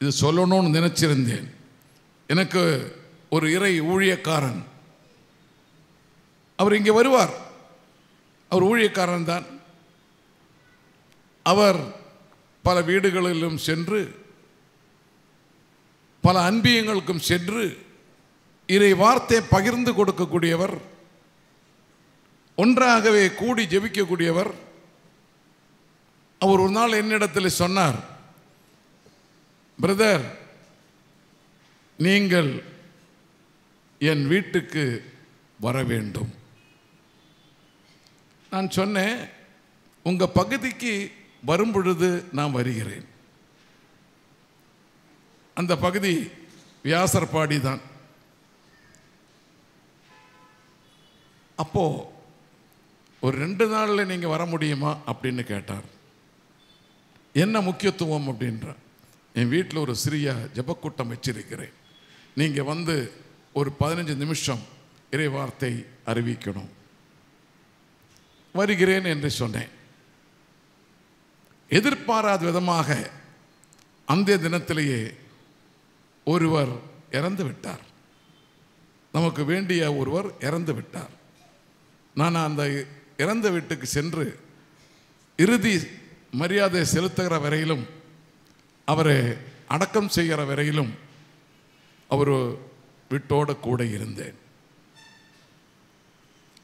இது சொல்லணும்னு நினைச்சிருந்தேன். எனக்கு ஒரு இறை ஊழியக்காரன், அவர் இங்கே வருவார். அவர் ஊழியக்காரன் தான். அவர் பல வீடுகளிலும் சென்று பல அன்பியங்களுக்கும் சென்று இறை வார்த்தை பகிர்ந்து கொடுக்கக்கூடியவர், ஒன்றாகவே கூடி ஜெபிக்கக்கூடியவர். அவர் ஒரு நாள் என்னிடத்தில் சொன்னார், பிரதர், நீங்கள் என் வீட்டுக்கு வர வேண்டும். நான் சொன்னேன், உங்கள் பகுதிக்கு வரும் பொழுது நான் வருகிறேன். அந்த பகுதி வியாசர்பாடி தான். அப்போ ஒரு 2 நாளில் நீங்கள் வர முடியுமா அப்படின்னு கேட்டார். என்ன முக்கியத்துவம் அப்படின்ற, என் வீட்டில் ஒரு சிறிய ஜெபக்கூட்டம் வச்சிருக்கிறேன், நீங்கள் வந்து ஒரு 15 நிமிஷம் இறை வார்த்தை அறிவிக்கணும். வருகிறேன் என்று சொன்னேன். எதிர்பாராத விதமாக அந்த தினத்திலேயே ஒருவர் இறந்து விட்டார். நமக்கு வேண்டிய ஒருவர் இறந்து விட்டார். நான் அந்த இறந்த வீட்டுக்கு சென்று இறுதி மரியாதை செலுத்துகிற வரையிலும், அவரை அடக்கம் செய்கிற வரையிலும் அவர் வீட்டோடு கூட இருந்தேன்.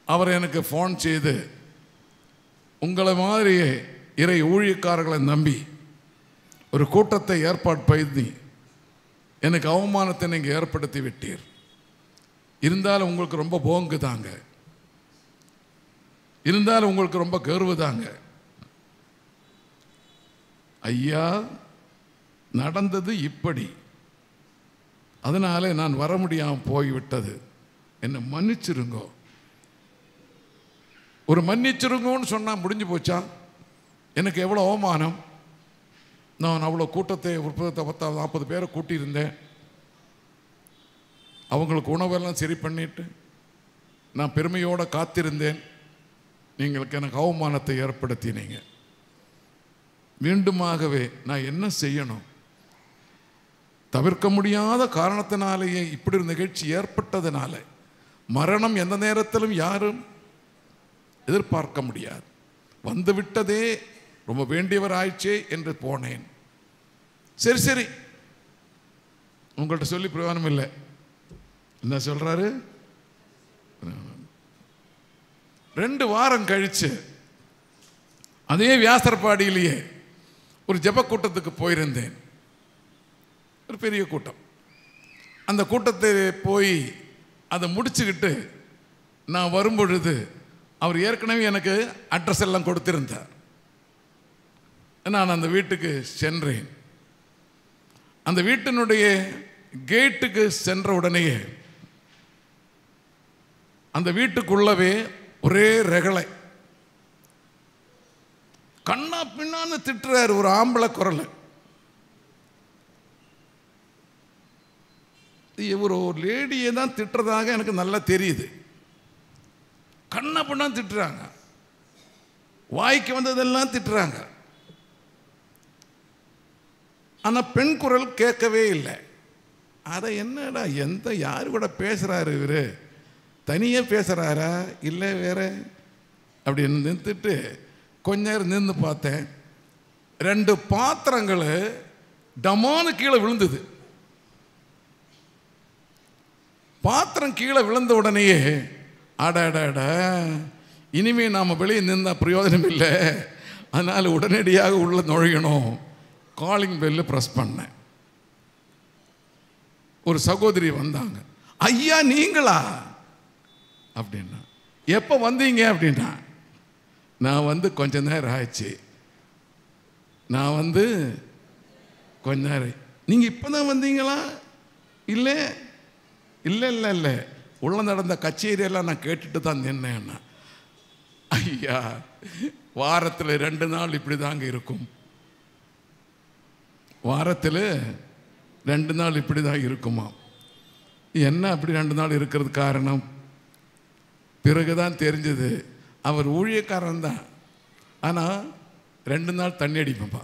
அவர் எனக்கு ஃபோன் செய்து, உங்களை மாதிரியே இறை ஊழியக்காரர்களை நம்பி ஒரு கூட்டத்தை ஏற்பாடு பண்ணி எனக்கு அவமானத்தை நீங்கள் ஏற்படுத்தி விட்டீர். இருந்தாலும் உங்களுக்கு ரொம்ப போங்கு தாங்க, இருந்தாலும் உங்களுக்கு ரொம்ப கர்வு தாங்க. ஐயா, நடந்தது இப்படி, அதனால நான் வர முடியாமல் போய்விட்டது, என்னை மன்னிச்சிருங்கோ. ஒரு மன்னிச்சிருங்கோன்னு சொன்னால் முடிஞ்சு போச்சா? எனக்கு எவ்வளோ அவமானம். நான் அவ்வளோ கூட்டத்தை, 40 பேரை கூட்டியிருந்தேன். அவங்களுக்கு உணவெல்லாம் சரி பண்ணிட்டு நான் பெருமையோடு காத்திருந்தேன். நீங்களுக்கு எனக்கு அவமானத்தை ஏற்படுத்தினீங்க. மீண்டுமாகவே நான் என்ன செய்யணும்? தவிர்க்க முடியாத காரணத்தினாலேயே இப்படி ஒரு நிகழ்ச்சி ஏற்பட்டதுனால, மரணம் எந்த நேரத்திலும் யாரும் எதிர்பார்க்க முடியாது, வந்துவிட்டதே, ரொம்ப வேண்டியவர் ஆயிடுச்சே என்று போனேன். சரி சரி, உங்கள்கிட்ட சொல்லி பிரயோஜனம் இல்லை. என்ன சொல்றாரு? 2 வாரம் கழிச்சு அதே வியாசர்பாடியிலேயே ஒரு ஜெப கூட்டத்துக்கு போயிருந்தேன். ஒரு பெரிய கூட்டம். அந்த கூட்டத்தை போய் அதை முடிச்சுக்கிட்டு நான் வரும்பொழுது அவர் ஏற்கனவே எனக்கு அட்ரஸ் எல்லாம் கொடுத்திருந்தார். நான் அந்த வீட்டுக்கு சென்றேன். அந்த வீட்டினுடைய கேட்டுக்கு சென்ற உடனேயே அந்த வீட்டுக்குள்ளவே ஒரே ரகளை, கண்ணா பின்னான்னு திட்டுறாரு ஒரு ஆம்பளை குரல். இவர் ஒரு லேடியை தான் திட்டுறதாக எனக்கு நல்லா தெரியுது. கண்ணா பின்னான்னு திட்டுறாங்க, வாய்க்கு வந்ததெல்லாம் திட்டுறாங்க. ஆனால் பெண் குரல் கேட்கவே இல்லை. அதை என்னடா எந்த யாரு கூட பேசுகிறாரு இவர், தனியாக பேசுகிறாரா இல்லை வேற அப்படின்னு நிறுத்திட்டு கொஞ்ச நேரம் நின்று பார்த்தேன். 2 பாத்திரங்கள் டமானு கீழே விழுந்தது. பாத்திரம் கீழே விழுந்த உடனேயே அடாடாட இனிமே நாம் வெளியே நின்றா பிரயோஜனம் இல்லை, அதனால் உடனடியாக உள்ள நுழையணும். காலிங் பெல்லு ப்ரெஸ் பண்ணேன். ஒரு சகோதரி வந்தாங்க. ஐயா நீங்களா அப்படின்னா, எப்போ வந்தீங்க அப்படின்னா, நான் வந்து கொஞ்ச நேரம் ஆயிடுச்சு. நான் வந்து கொஞ்ச நேரம். நீங்கள் இப்போ தான் வந்தீங்களா? இல்லை இல்லை இல்லை இல்லை, உள்ள நடந்த கச்சேரியெல்லாம் நான் கேட்டுட்டு தான் நின்னேன்னா. ஐயா வாரத்தில் 2 நாள் இப்படி தாங்க இருக்கும், வாரத்தில் 2 நாள் இப்படி தான் இருக்குமா. என்ன அப்படி 2 நாள் இருக்கிறது காரணம்? பிறகுதான் தெரிஞ்சது அவர் ஊழியக்காரன் தான், ஆனால் 2 நாள் தண்ணி அடிப்பா.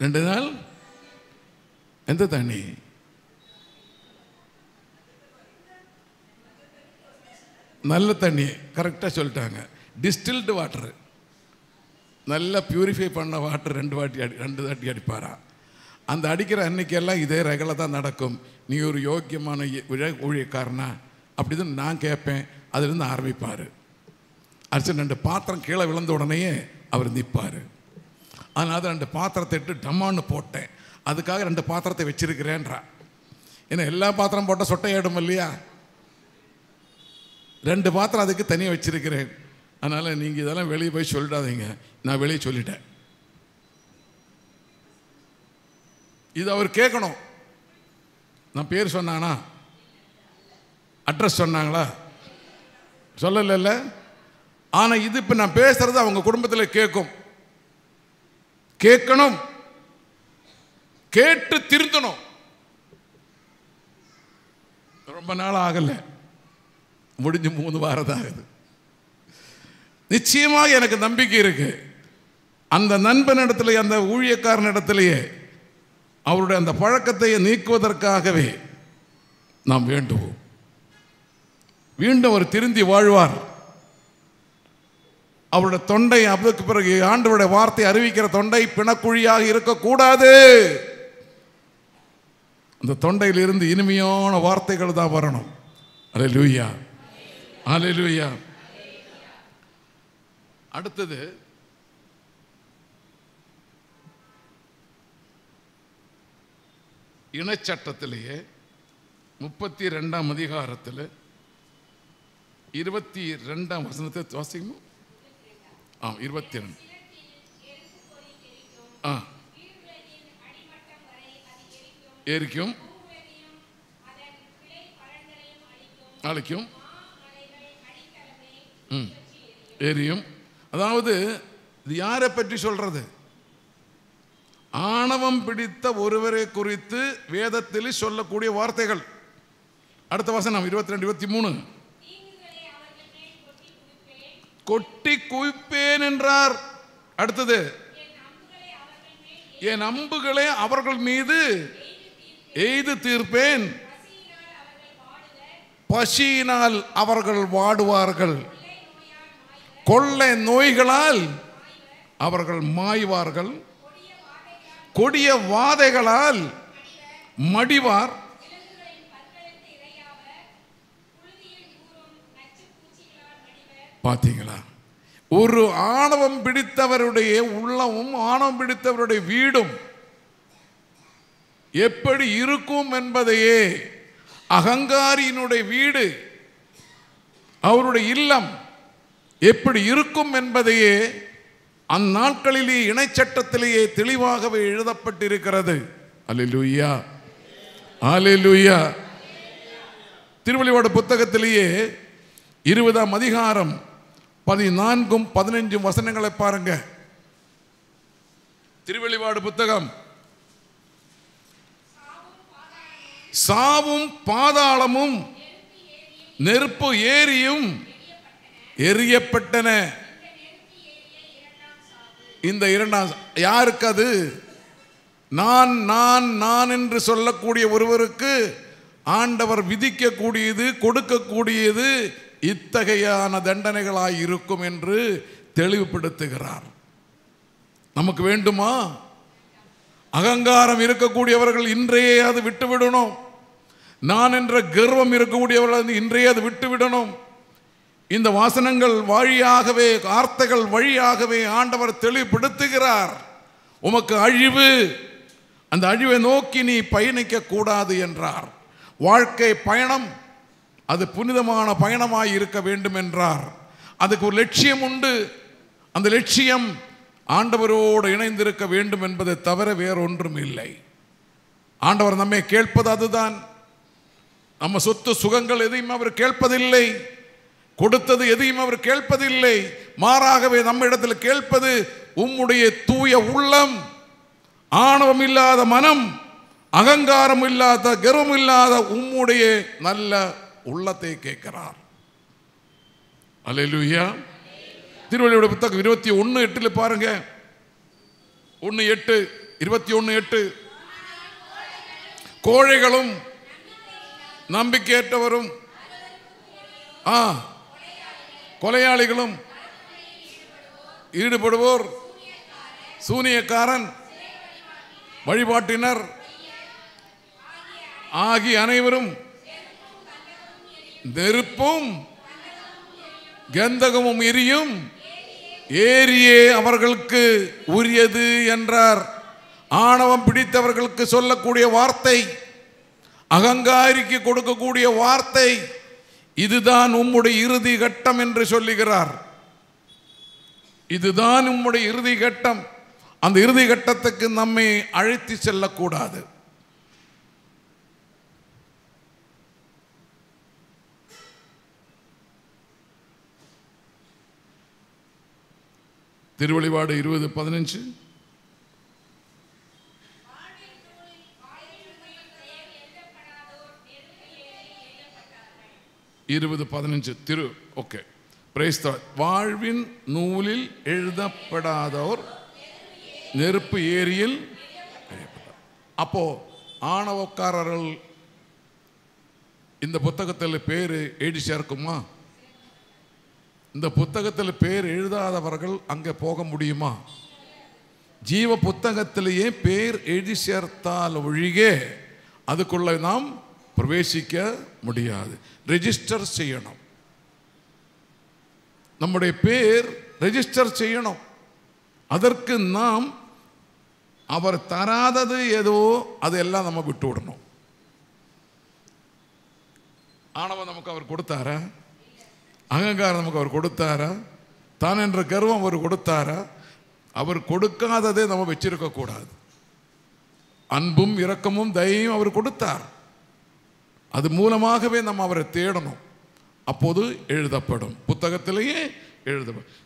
2 நாள் எந்த தண்ணி? நல்ல தண்ணி. கரெக்டாக சொல்லிட்டாங்க. டிஸ்டில்டு வாட்டரு, நல்லா பியூரிஃபை பண்ண வாட்டர் 2 வாட்டி அடிப்பாரா. அந்த அடிக்கிற அன்னைக்கெல்லாம் இதே ரெகுலர் தான் நடக்கும். நீ ஒரு யோக்கியமான ஊழியக்காரனா அப்படின்னு நான் கேட்பேன். அதுலேருந்து ஆரம்பிப்பார். அரிசி 2 பாத்திரம் கீழே விழுந்த உடனேயே அவர் நிற்பார். அதனால் 2 பாத்திரத்தை இட்டு டம்மான்னு போட்டேன். அதுக்காக 2 பாத்திரத்தை வச்சிருக்கிறேன்றா. ஏன்னா எல்லா பாத்திரம் போட்டால் சொட்டையாடும் இல்லையா, 2 பாத்திரம் அதுக்கு தனியாக வச்சிருக்கிறேன். அதனால் நீங்கள் இதெல்லாம் வெளியே போய் சொல்லிடாதீங்க, நான் வெளியே சொல்லிட்டேன். இது அவர் கேட்கணும். நான் பேர் சொன்னானா, அட்ரஸ் சொன்னாங்களா, சொல்லல. ஆனால் இது இப்போ நான் பேசுறது அவங்க குடும்பத்தில் கேட்கணும், கேட்டு திருந்தணும். ரொம்ப நாள் ஆகல, முடிஞ்சு 3 வாரம் தான் ஆகுது. நிச்சயமாக எனக்கு நம்பிக்கை இருக்கு. அந்த நண்பனிடத்திலே, அந்த ஊழியக்காரனிடத்திலேயே அவருடைய அந்த பழக்கத்தை நீக்குவதற்காகவே நாம் வேண்டுவோம். மீண்டும் அவர் திருந்தி வாழ்வார். அவருடைய தொண்டை, அதற்கு பிறகு ஆண்டவருடைய வார்த்தை அறிவிக்கிற தொண்டை பிணக்குழியாக இருக்கக்கூடாது. அந்த தொண்டையிலிருந்து இனிமையான வார்த்தைகள் தான் வரணும். அல்லேலூயா, அல்லேலூயா. அடுத்தது இனச்சட்டத்திலேயே 32ஆம் அதிகாரத்தில் 22ஆம் வசனத்தை வாசிக்கணும். 22. எரிக்கும், அழிக்கும், எரியும். அதாவது இது யாரை பற்றி சொல்றது? ஆணவம் பிடித்த ஒருவரை குறித்து வேதத்தில் சொல்லக்கூடிய வார்த்தைகள். அடுத்த வசனம் 22, 23. கொட்டி குவிப்பேன் என்றார். அடுத்தது, என் அம்புகளை அவர்கள் மீது எய்து தீர்ப்பேன், பசியினால் அவர்கள் வாடுவார்கள், கொள்ளை நோய்களால் அவர்கள் மாய்வார்கள், கொடிய வாதைகளால் மடிவார். பார்த்தீங்களா? ஒரு ஆணவம் பிடித்தவருடைய உள்ளமும் ஆணவம் பிடித்தவருடைய வீடும் எப்படி இருக்கும் என்பதையே, அகங்காரியினுடைய வீடு, அவருடைய இல்லம் எப்படி இருக்கும் என்பதையே அந்நாட்களிலே இணைச்சட்டத்திலேயே தெளிவாகவே எழுதப்பட்டிருக்கிறது. அல்லேலூயா, அல்லேலூயா. திருவெளிப்பாடு புத்தகத்திலேயே 20ஆம் அதிகாரம் 14 15 வசனங்களை பாருங்க. திருவெளிப்பாடு புத்தகம். சாவும் பாதாளமும் நெருப்பு ஏரியும் எரியப்பட்டன. இந்த இரண்டாம் யாருக்கு? அது நான் நான் நான் என்று சொல்லக்கூடிய ஒருவருக்கு ஆண்டவர் விதிக்கக்கூடியது, கொடுக்கக்கூடியது இத்தகையான தண்டனைகளாய் இருக்கும் என்று தெளிவுபடுத்துகிறார். நமக்கு வேண்டுமா? அகங்காரம் இருக்கக்கூடியவர்கள் இன்றையே அது விட்டுவிடணும். நான் என்ற கர்வம் இருக்கக்கூடியவர்கள் இன்றையே அது விட்டுவிடணும். இந்த வாசனங்கள் வழியாகவே, வார்த்தைகள் வழியாகவே ஆண்டவர் தெளிவுபடுத்துகிறார். உமக்கு அழிவு, அந்த அழிவை நோக்கி நீ பயணிக்க கூடாது என்றார். வாழ்க்கை பயணம் அது புனிதமான பயணமாய் இருக்க வேண்டும் என்றார். அதுக்கு ஒரு லட்சியம் உண்டு. அந்த லட்சியம் ஆண்டவரோடு இணைந்திருக்க வேண்டும் என்பதை தவிர வேறொன்றும் இல்லை. ஆண்டவர் நம்மை கேட்பது அதுதான். நம்ம சொத்து சுகங்கள் எதையும் அவர் கேட்பதில்லை, கொடுத்தது எதையும் அவர் கேட்பதில்லை. மாறாகவே நம்ம இடத்தில் கேட்பது உம்முடைய தூய உள்ளம், ஆணவம் இல்லாத மனம், அகங்காரம் இல்லாத, கர்வம் இல்லாத உம்முடைய நல்ல உள்ளத்தை கேட்கிறார். அல்லேலூயா. திருவள்ளுவர் புத்தகம் 21:8 பாருங்க. 1:8, 21:8. கோழைகளும் நம்பிக்கையற்றவரும் கொலையாளிகளும் ஈடுபடுவோர், சூனியக்காரன், வழிபாட்டினர் ஆகிய அனைவரும் நெருப்பும் கந்தகமும் எரியும் ஏரியே அவர்களுக்கு உரியது என்றார். ஆணவம் பிடித்தவர்களுக்கு சொல்லக்கூடிய வார்த்தை, அகங்காரிக்கு கொடுக்கக்கூடிய வார்த்தை, இதுதான் உம்முடைய இறுதி கட்டம் என்று சொல்லுகிறார். இதுதான் உம்முடைய இறுதி கட்டம். அந்த இறுதி கட்டத்துக்கு நம்மை அழைத்து செல்லக்கூடாது. திருவெளிப்பாடு 20:15. Okay, praise the Lord. வாழ்வின் நூலில் எழுதப்படாதோர் நெருப்பு ஏரியில். அப்போ ஆணவக்காரர்கள் இந்த புத்தகத்தில் பேர் எழுதி சேர்க்குமா? இந்த புத்தகத்தில் பேர் எழுதாதவர்கள் அங்கே போக முடியுமா? ஜீவ புத்தகத்திலேயே பேர் எழுதி சேர்த்தால் ஒழிகே அதுக்குள்ள நாம் பிரவேசிக்க முடியாது. ரெஜிஸ்டர் செய்யணும். நம்முடைய பேர் ரெஜிஸ்டர் செய்யணும். அதற்கு நாம் அவர் தராதது ஏதோ அதெல்லாம் நம்ம விட்டு விடணும். ஆணவம் நமக்கு அவர் கொடுத்தாரா? அகங்காரம் நமக்கு அவர் கொடுத்தாரா? தான் என்ற கர்வம் அவர் கொடுத்தாரா? அவர் கொடுக்காததே நம்ம வச்சிருக்க கூடாது. அன்பும் இரக்கமும் தயையும் அவர் கொடுத்தார். அது மூலமாகவே நம்ம அவரை தேடணும். அப்போது எழுதப்படும், புத்தகத்திலேயே எழுதப்படும்.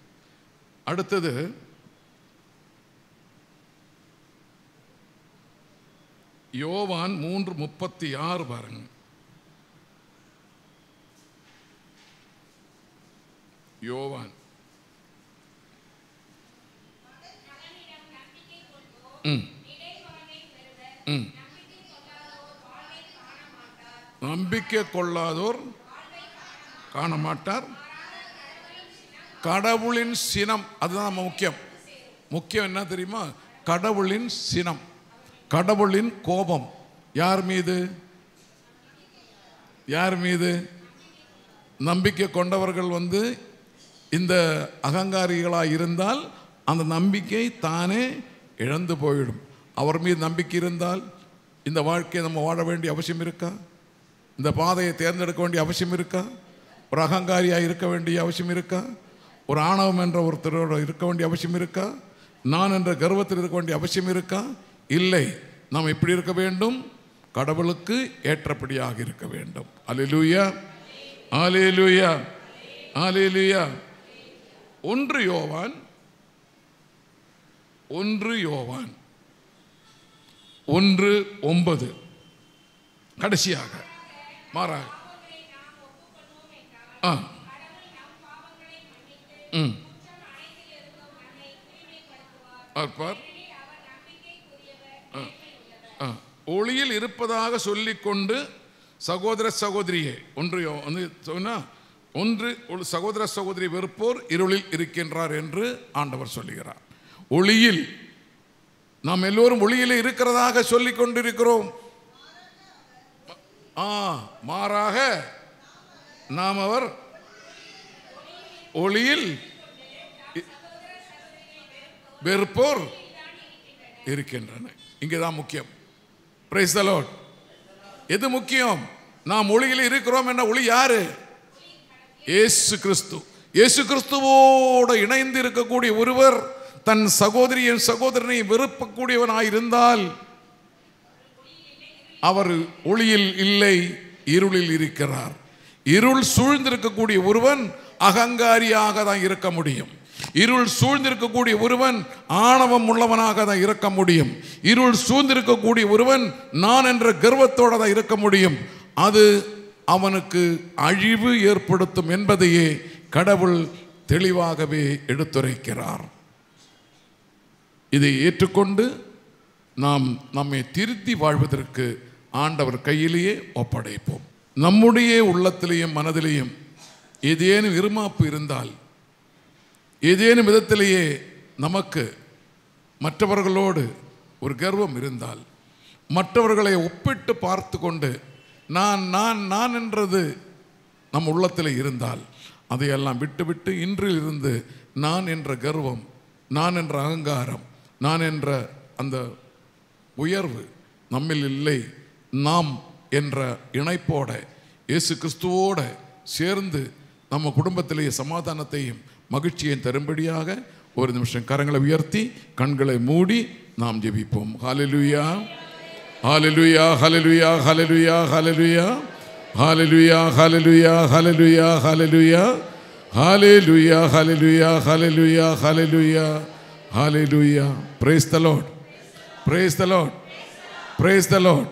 அடுத்தது யோவான் 3:36 பாருங்க. யோவான் நம்பிக்கை கொள்ளாதோர் காண மாட்டார். கடவுளின் சினம், அதுதான் நம்ம முக்கியம். முக்கியம் என்ன தெரியுமா? கடவுளின் சினம், கடவுளின் கோபம். யார் மீது? யார் மீது? நம்பிக்கை கொண்டவர்கள் இந்த அகங்காரிகளாக இருந்தால் அந்த நம்பிக்கை தானே இழந்து போயிடும். அவர் மீது நம்பிக்கை இருந்தால் இந்த வாழ்க்கையை நம்ம வாழ வேண்டிய அவசியம் இருக்கா? இந்த பாதையை தேர்ந்தெடுக்க வேண்டிய அவசியம் இருக்கா? ஒரு அகங்காரியாக இருக்க வேண்டிய அவசியம் இருக்கா? ஒரு ஆணவம் என்ற ஒருத்தரோடு இருக்க வேண்டிய அவசியம் இருக்கா? நான் என்ற கர்வத்தில் இருக்க வேண்டிய அவசியம் இருக்கா? இல்லை. நாம் எப்படி இருக்க வேண்டும்? கடவுளுக்கு ஏற்றபடியாக இருக்க வேண்டும். அல்லேலூயா, அல்லேலூயா, அல்லேலூயா. 1 யோவான் 1:9 கடைசியாக மாறாக ஒளியில் இருப்பதாக சொல்லிக்கொண்டு சகோதர சகோதரியே சகோதர சகோதரி வெறுப்போர் இருளில் இருக்கின்றார் என்று ஆண்டவர் சொல்லுகிறார். ஒளியில் நாம் எல்லோரும் ஒளியிலே இருக்கிறதாக சொல்லிக் கொண்டிருக்கிறோம். மாறாக நாம் அவர் ஒளியில் வெறுப்போர் இருக்கின்றன. இங்கேதான் முக்கியம். Praise the Lord. எது முக்கியம்? நாம் ஒளியில் இருக்கிறோம் என்ற ஒளி யாரு? இயேசு கிறிஸ்து. இயேசு கிறிஸ்துவோடு இணைந்து இருக்கக்கூடிய ஒருவர் தன் சகோதரியின் சகோதரனை வெறுப்பக்கூடியவனாயிருந்தால் அவர் ஒளியில் இல்லை, இருளில் இருக்கிறார். இருள் சூழ்ந்திருக்கக்கூடிய ஒருவன் அகங்காரியாக தான் இருக்க முடியும். இருள் சூழ்ந்திருக்கக்கூடிய ஒருவன் ஆணவம் உள்ளவனாக தான் இருக்க முடியும். இருள் சூழ்ந்திருக்கக்கூடிய ஒருவன் நான் என்ற கர்வத்தோடு தான் இருக்க முடியும். அது அவனுக்கு அழிவு ஏற்படுத்தும் என்பதையே கடவுள் தெளிவாகவே எடுத்துரைக்கிறார். இதை ஏற்றுக்கொண்டு நாம் நம்மை திருத்தி வாழ்வதற்கு ஆண்டவர் கையிலேயே ஒப்படைப்போம். நம்முடைய உள்ளத்திலேயும் மனதிலேயும் ஏதேனும் இருமாப்பு இருந்தால், ஏதேனும் விதத்திலேயே நமக்கு மற்றவர்களோடு ஒரு கர்வம் இருந்தால், மற்றவர்களை ஒப்பிட்டு பார்த்து கொண்டு நான் நான் நான் என்றது நம் உள்ளத்தில் இருந்தால், அதையெல்லாம் விட்டுவிட்டு இன்றிலிருந்து நான் என்ற கர்வம், நான் என்ற அகங்காரம், நான் என்ற அந்த உயர்வு நம்மில் இல்லை. நாம் என்ற இணைப்போட இயேசு கிறிஸ்துவோட சேர்ந்து நம்ம குடும்பத்திலேயே சமாதானத்தையும் மகிழ்ச்சியையும் தரும்படியாக ஒரு நிமிஷம் கரங்களை உயர்த்தி கண்களை மூடி நாம் ஜெபிப்போம். ஹல்லேலூயா, ஹல்லேலூயா, ஹல்லேலூயா, ஹல்லேலூயா, ஹல்லேலூயா, ஹல்லேலூயா, ஹல்லேலூயா, ஹல்லேலூயா, ஹல்லேலூயா, ஹல்லேலூயா, ஹல்லேலூயா, ஹல்லேலூயா, ஹல்லேலூயா, ஹல்லேலூயா. Praise the Lord. Praise the Lord. Praise the Lord.